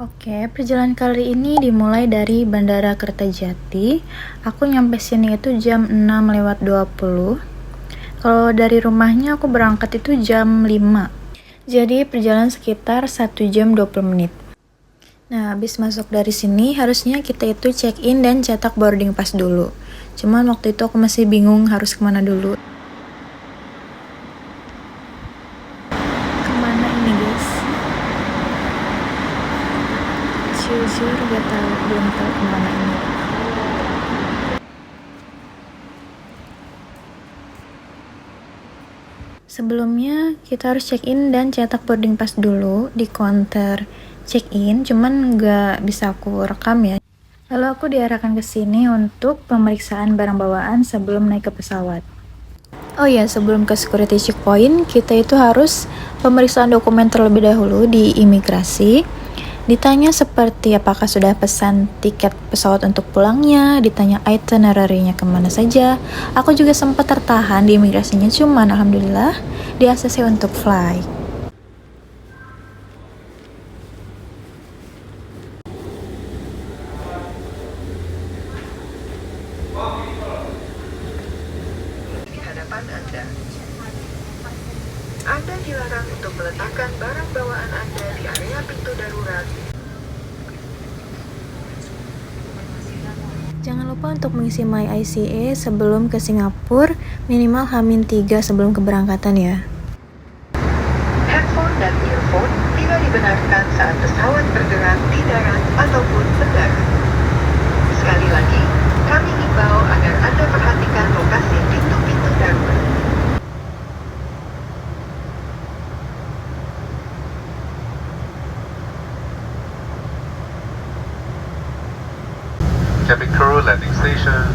Oke, perjalanan kali ini dimulai dari Bandara Kertajati. Aku nyampe sini itu jam 6:20. Kalau dari rumahnya aku berangkat itu jam 5. Jadi perjalanan sekitar 1 jam 20 menit. Nah, habis masuk dari sini harusnya kita itu check in dan cetak boarding pass dulu. Cuman waktu itu aku masih bingung harus kemana dulu. Kemana ini guys? Jujur belum tahu kemana ini. Sebelumnya kita harus check-in dan cetak boarding pass dulu di counter check-in, cuman nggak bisa aku rekam ya. Lalu aku diarahkan ke sini untuk pemeriksaan barang bawaan sebelum naik ke pesawat. Oh ya, sebelum ke security checkpoint, kita itu harus pemeriksaan dokumen terlebih dahulu di imigrasi. Ditanya seperti apakah sudah pesan tiket pesawat untuk pulangnya, ditanya itinerary-nya kemana saja. Aku juga sempat tertahan di imigrasinya, cuman alhamdulillah di ACC untuk fly. Di hadapan Anda. Anda dilarang untuk meletakkan barang bawaan Anda di area pintu darurat. Jangan lupa untuk mengisi My ICA sebelum ke Singapura, minimal H-3 sebelum keberangkatan ya. Handphone dan earphone tidak dibenarkan saat pesawat bergerak di darat ataupun mendarat. Sekali lagi, kami himbau agar Anda perhatikan lokasi pintu-pintu darurat. Cabin crew landing station.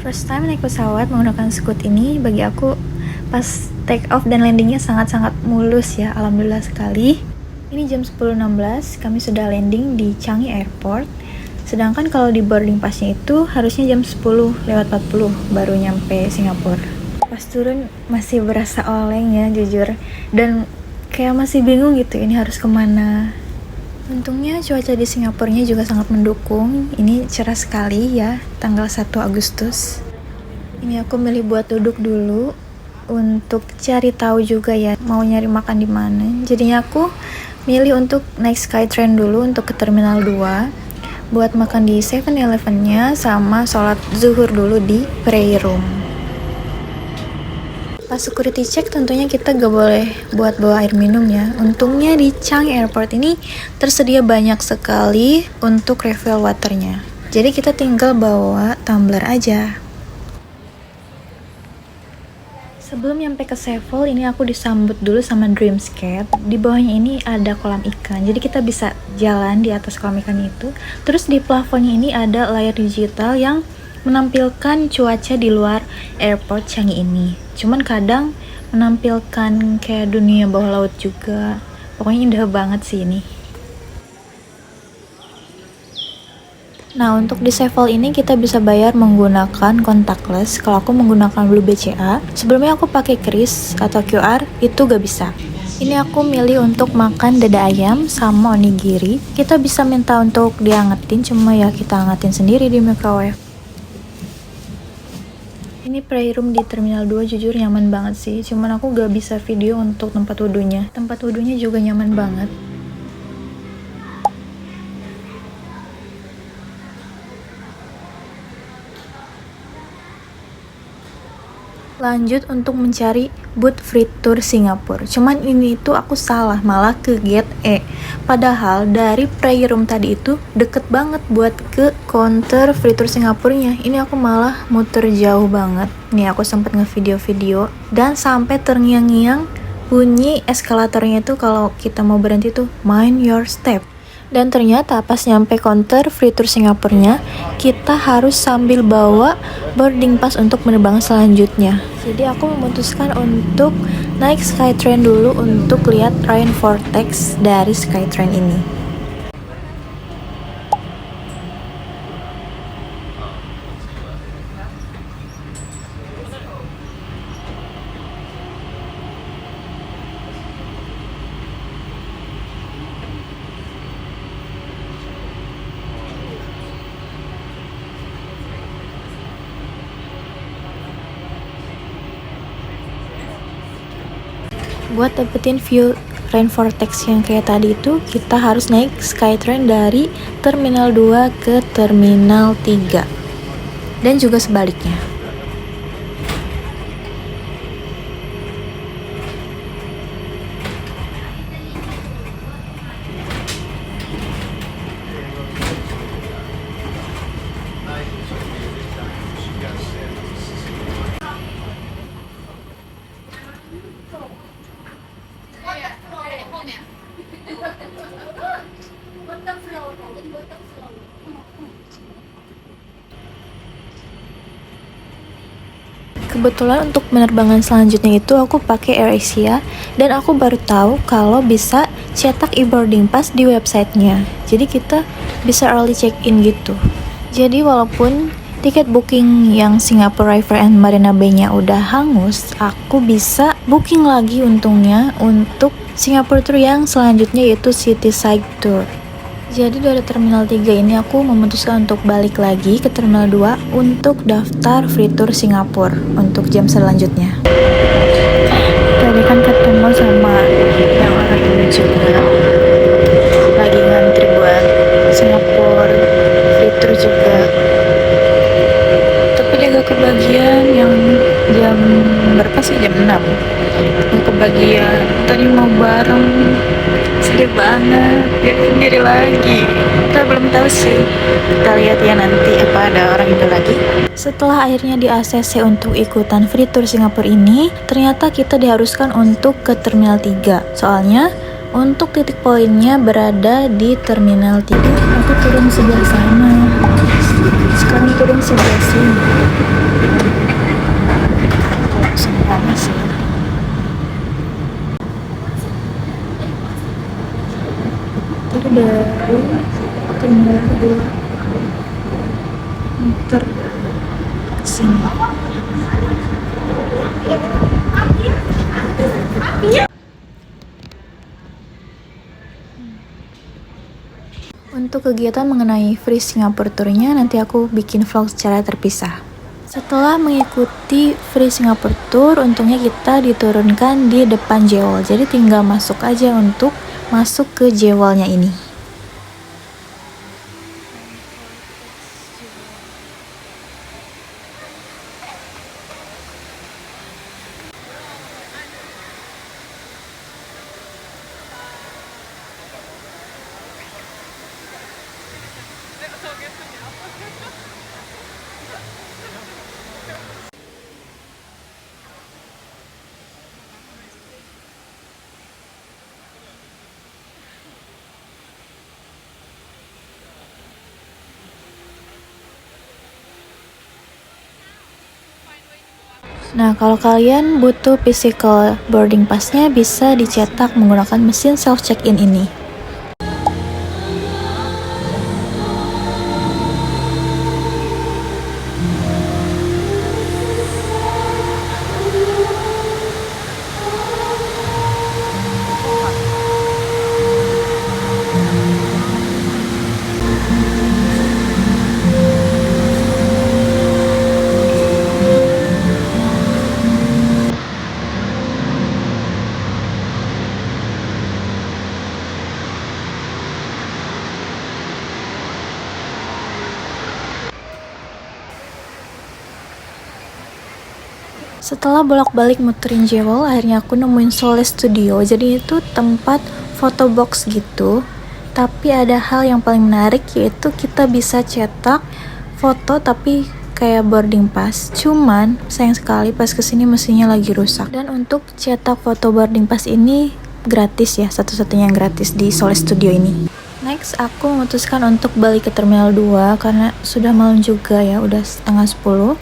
First time naik pesawat menggunakan Scoot ini, bagi aku pas take off dan landingnya sangat-sangat mulus ya, alhamdulillah sekali. Ini jam 10.16, kami sudah landing di Changi Airport. Sedangkan kalau di boarding passnya itu harusnya jam 10:40 baru nyampe Singapura. Pas turun masih berasa oleng ya jujur, dan kayak masih bingung gitu ini harus kemana. Untungnya cuaca di Singapurnya juga sangat mendukung. Ini cerah sekali ya, tanggal 1 Agustus. Ini aku milih buat duduk dulu untuk cari tahu juga ya mau nyari makan di mana. Jadinya aku milih untuk naik Skytrain dulu untuk ke Terminal 2 buat makan di 7-Eleven-nya sama sholat zuhur dulu di prayer room. Pas security check tentunya kita gak boleh buat bawa air minum ya. Untungnya di Changi Airport ini tersedia banyak sekali untuk refill waternya. Jadi kita tinggal bawa tumbler aja. Sebelum nyampe ke Sevel, ini aku disambut dulu sama Dreamscape. Di bawahnya ini ada kolam ikan, jadi kita bisa jalan di atas kolam ikan itu. Terus di plafonnya ini ada layar digital yang menampilkan cuaca di luar airport Changi ini. Cuman kadang menampilkan kayak dunia bawah laut juga. Pokoknya indah banget sih ini. Nah, untuk di Sevel ini kita bisa bayar menggunakan contactless. Kalau aku menggunakan Blue BCA. Sebelumnya aku pakai kris atau QR, itu gak bisa. Ini aku milih untuk makan dada ayam sama onigiri. Kita bisa minta untuk diangetin, cuma ya kita angetin sendiri di microwave. Ini playroom di Terminal 2 jujur nyaman banget sih. Cuman aku gak bisa video untuk tempat wudhunya. Tempat wudhunya juga nyaman banget. Lanjut untuk mencari booth free tour Singapura. Cuman ini tuh aku salah, malah ke gate E. Padahal dari prayer room tadi itu deket banget buat ke counter free tour Singapurnya. Ini aku malah muter jauh banget. Nih aku sempat ngevideo-video dan sampai terngiang-ngiang bunyi eskalatornya itu kalau kita mau berhenti tuh mind your step. Dan ternyata pas nyampe counter free tour Singapurnya, kita harus sambil bawa boarding pass untuk penerbangan selanjutnya. Jadi aku memutuskan untuk naik Skytrain dulu untuk lihat rainvortex dari Skytrain ini. Buat dapetin view rainvortex yang kayak tadi itu, kita harus naik Skytrain dari Terminal 2 ke Terminal 3 dan juga sebaliknya. Kebetulan untuk penerbangan selanjutnya itu aku pakai AirAsia dan aku baru tahu kalau bisa cetak e-boarding pass di websitenya. Jadi kita bisa early check-in gitu. Jadi walaupun tiket booking yang Singapore River and Marina Bay-nya udah hangus, aku bisa booking lagi untungnya untuk Singapore Tour yang selanjutnya yaitu Cityside Tour. Jadi dari Terminal 3 ini aku memutuskan untuk balik lagi ke Terminal 2 untuk daftar free tour Singapura untuk jam selanjutnya. Tadi kan ketemu sama yang orang ini juga lagi ngantri buat Singapura free tour juga. Tapi dia gak kebagian yang jam berapa sih? Jam 6. Yang kebagian. Tadi mau bareng. Sedih banget, dia sendiri lagi. Kita belum tahu sih, kita lihat ya nanti apa ada orang itu lagi. Setelah akhirnya di ACC untuk ikutan free tour Singapura ini, ternyata kita diharuskan untuk ke Terminal 3. Soalnya untuk titik poinnya berada di Terminal 3. Aku turun sebelah sana, sekarang turun sebelah sini. Sama sih. Itu dari Terminal 2 muter ke sini. Untuk kegiatan mengenai free Singapore Tour-nya nanti aku bikin vlog secara terpisah. Setelah mengikuti free Singapore Tour, untungnya kita diturunkan di depan Jewel. Jadi tinggal masuk aja untuk masuk ke Jewelnya ini. Nah, kalau kalian butuh physical boarding pass-nya bisa dicetak menggunakan mesin self check-in ini. Setelah bolak-balik muterin Jewel, akhirnya aku nemuin Sole Studio. Jadi itu tempat photo box gitu. Tapi ada hal yang paling menarik, yaitu kita bisa cetak foto tapi kayak boarding pass, cuman sayang sekali pas kesini mesinnya lagi rusak. Dan untuk cetak foto boarding pass ini gratis ya, satu-satunya yang gratis di Sole Studio ini. Next, aku memutuskan untuk balik ke Terminal 2 karena sudah malam juga ya, udah setengah 10.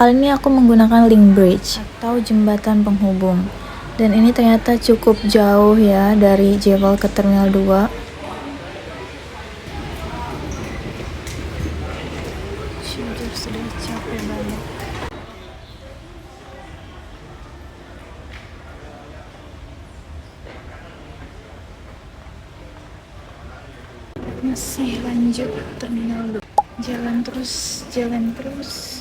Kali ini aku menggunakan link bridge atau jembatan penghubung. Dan ini ternyata cukup jauh ya dari Jewel ke Terminal 2. Jujur sudah capek banget. Masih lanjut Terminal 2. Jalan terus, jalan terus.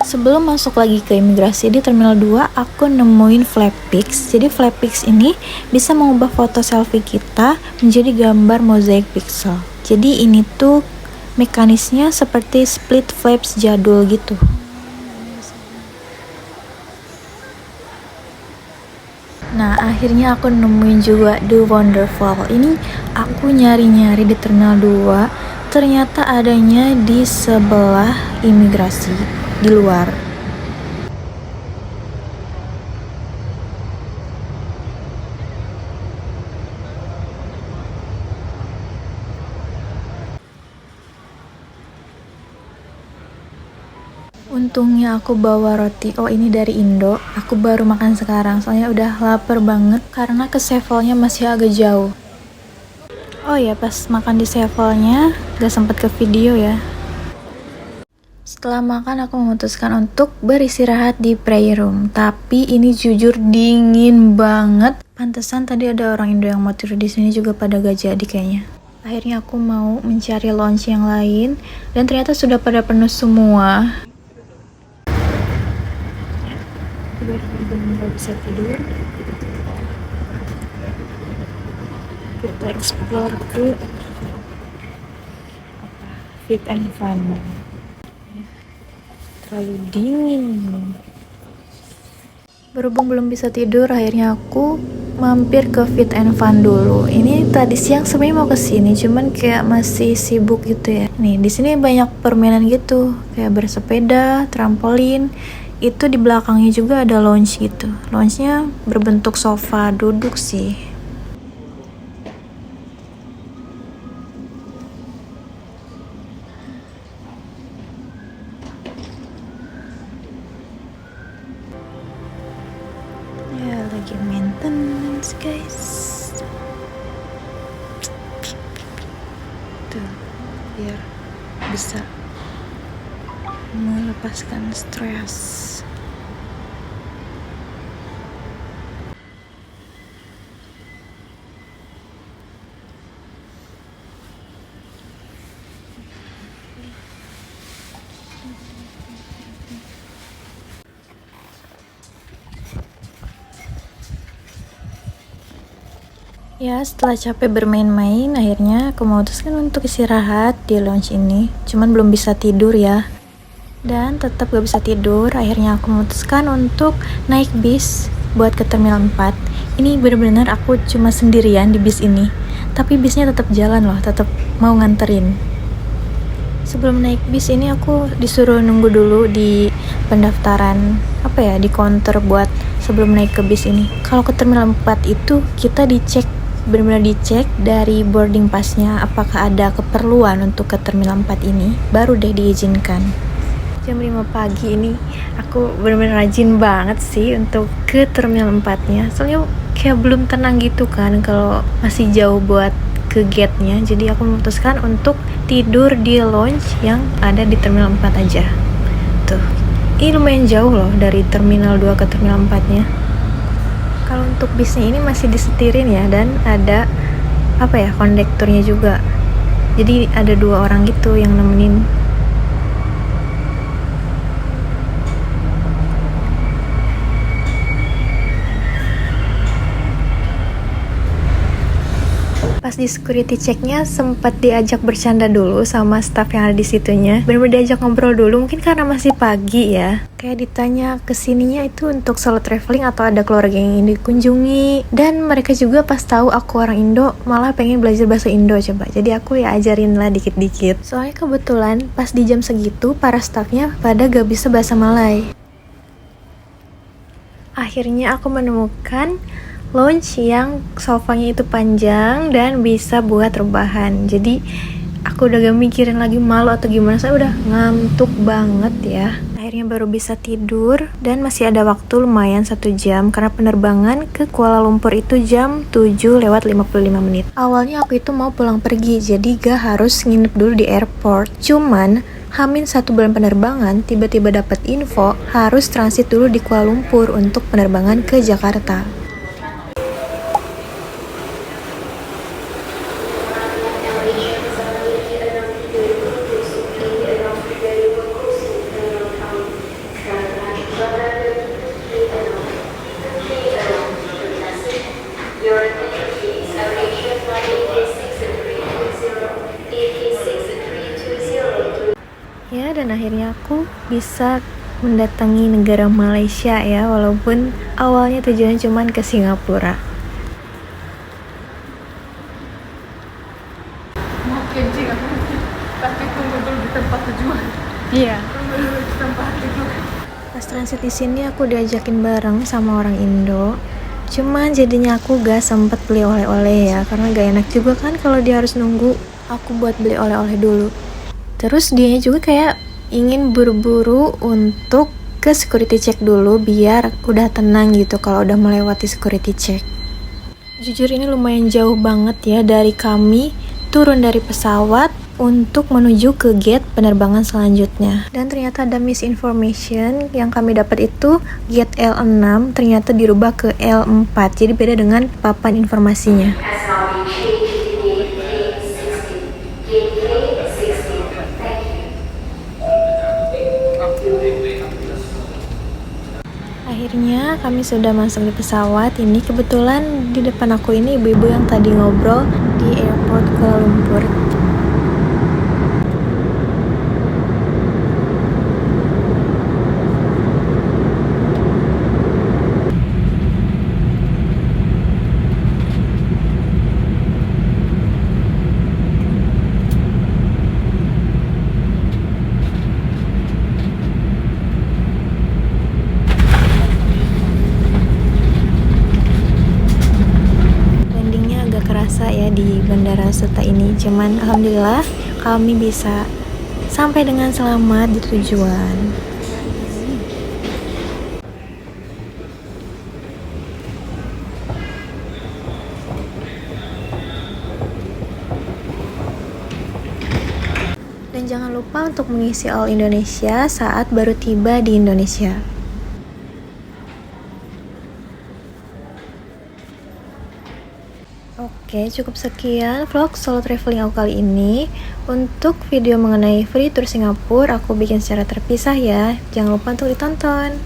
Sebelum masuk lagi ke imigrasi di Terminal 2, aku nemuin Flappics. Jadi Flappics ini bisa mengubah foto selfie kita menjadi gambar mozaik pixel. Jadi ini tuh mekanisnya seperti split flaps jadul gitu. Nah, akhirnya aku nemuin juga The Wonderful. Ini aku nyari-nyari di Terminal 2, ternyata adanya di sebelah imigrasi di luar. Untungnya aku bawa roti. Oh, ini dari Indo. Aku baru makan sekarang, soalnya udah lapar banget karena ke Sevelnya masih agak jauh. Oh ya, pas makan di Sevelnya gak sempet ke video ya. Setelah makan, aku memutuskan untuk beristirahat di prayer room. Tapi ini jujur dingin banget. Pantesan tadi ada orang Indo yang mau tidur di sini juga pada gak jadi kayaknya. Akhirnya aku mau mencari lounge yang lain dan ternyata sudah pada penuh semua. Tiba-tiba nggak bisa tidur. Kita explore ke Fit and Fun. Terlalu dingin. Berhubung belum bisa tidur, akhirnya aku mampir ke Fit and Fun dulu. Ini tadi siang sebenarnya mau kesini, cuman kayak masih sibuk gitu ya. Nih di sini banyak permainan gitu, kayak bersepeda, trampolin. Itu di belakangnya juga ada lounge gitu. Lounge-nya berbentuk sofa duduk sih. Ya lagi maintenance guys. Tuh, biar bisa melepaskan stres. Ya, setelah capek bermain-main, akhirnya aku memutuskan untuk istirahat di lounge ini. Cuman belum bisa tidur ya. Dan tetap gak bisa tidur, akhirnya aku memutuskan untuk naik bis buat ke Terminal 4. Ini bener-bener aku cuma sendirian di bis ini. Tapi bisnya tetap jalan loh, tetap mau nganterin. Sebelum naik bis ini aku disuruh nunggu dulu di pendaftaran, di counter buat sebelum naik ke bis ini. Kalau ke Terminal 4 itu kita dicek, benar-benar dicek dari boarding passnya apakah ada keperluan untuk ke Terminal 4 ini, baru deh diizinkan. Jam 5 pagi ini aku benar-benar rajin banget sih untuk ke Terminal 4-nya. Soalnya kayak belum tenang gitu kan kalau masih jauh buat ke gate-nya. Jadi aku memutuskan untuk tidur di lounge yang ada di Terminal 4 aja. Tuh, ini lumayan jauh loh dari Terminal 2 ke Terminal 4-nya. Kalau untuk bisnya ini masih disetirin ya, dan ada kondekturnya juga. Jadi ada 2 orang gitu yang nemenin. Pas di security checknya sempat diajak bercanda dulu sama staff yang ada di situnya. Bener-bener diajak ngobrol dulu, mungkin karena masih pagi ya. Kayak ditanya kesininya itu untuk solo traveling atau ada keluarga yang ingin dikunjungi. Dan mereka juga pas tahu aku orang Indo malah pengen belajar bahasa Indo coba. Jadi aku ya ajarin lah dikit-dikit. Soalnya kebetulan pas di jam segitu para staffnya pada gak bisa bahasa Malay. Akhirnya aku menemukan lounge yang sofanya itu panjang dan bisa buat rebahan. Jadi aku udah gak mikirin lagi malu atau gimana, saya udah ngantuk banget ya. Akhirnya baru bisa tidur dan masih ada waktu lumayan 1 jam karena penerbangan ke Kuala Lumpur itu jam 7:55. Awalnya aku itu mau pulang pergi, jadi gak harus nginep dulu di airport. Cuman Hamin 1 bulan penerbangan, tiba-tiba dapat info harus transit dulu di Kuala Lumpur untuk penerbangan ke Jakarta. Ya, dan akhirnya aku bisa mendatangi negara Malaysia ya, walaupun awalnya tujuannya cuma ke Singapura. Mau kencing aku, tapi tunggu dulu di tempat tujuan. Iya. Tunggu dulu di tempat tujuan. Pas transit di sini aku diajakin bareng sama orang Indo. Cuman jadinya aku gak sempet beli oleh-oleh ya, karena gak enak juga kan kalau dia harus nunggu aku buat beli oleh-oleh dulu. Terus dianya juga kayak ingin buru-buru untuk ke security check dulu biar udah tenang gitu kalau udah melewati security check. Jujur ini lumayan jauh banget ya dari kami turun dari pesawat untuk menuju ke gate penerbangan selanjutnya. Dan ternyata ada misinformation yang kami dapat itu gate L6 ternyata dirubah ke L4. Jadi beda dengan papan informasinya. Akhirnya kami sudah masuk di pesawat. Ini kebetulan di depan aku ini ibu-ibu yang tadi ngobrol di airport Kuala Lumpur. Kerasa ya di Bandara Suta ini, cuman alhamdulillah kami bisa sampai dengan selamat di tujuan. Dan jangan lupa untuk mengisi All Indonesia saat baru tiba di Indonesia. Oke, cukup sekian vlog solo traveling aku kali ini. Untuk video mengenai free tour Singapura, aku bikin secara terpisah ya. Jangan lupa untuk ditonton.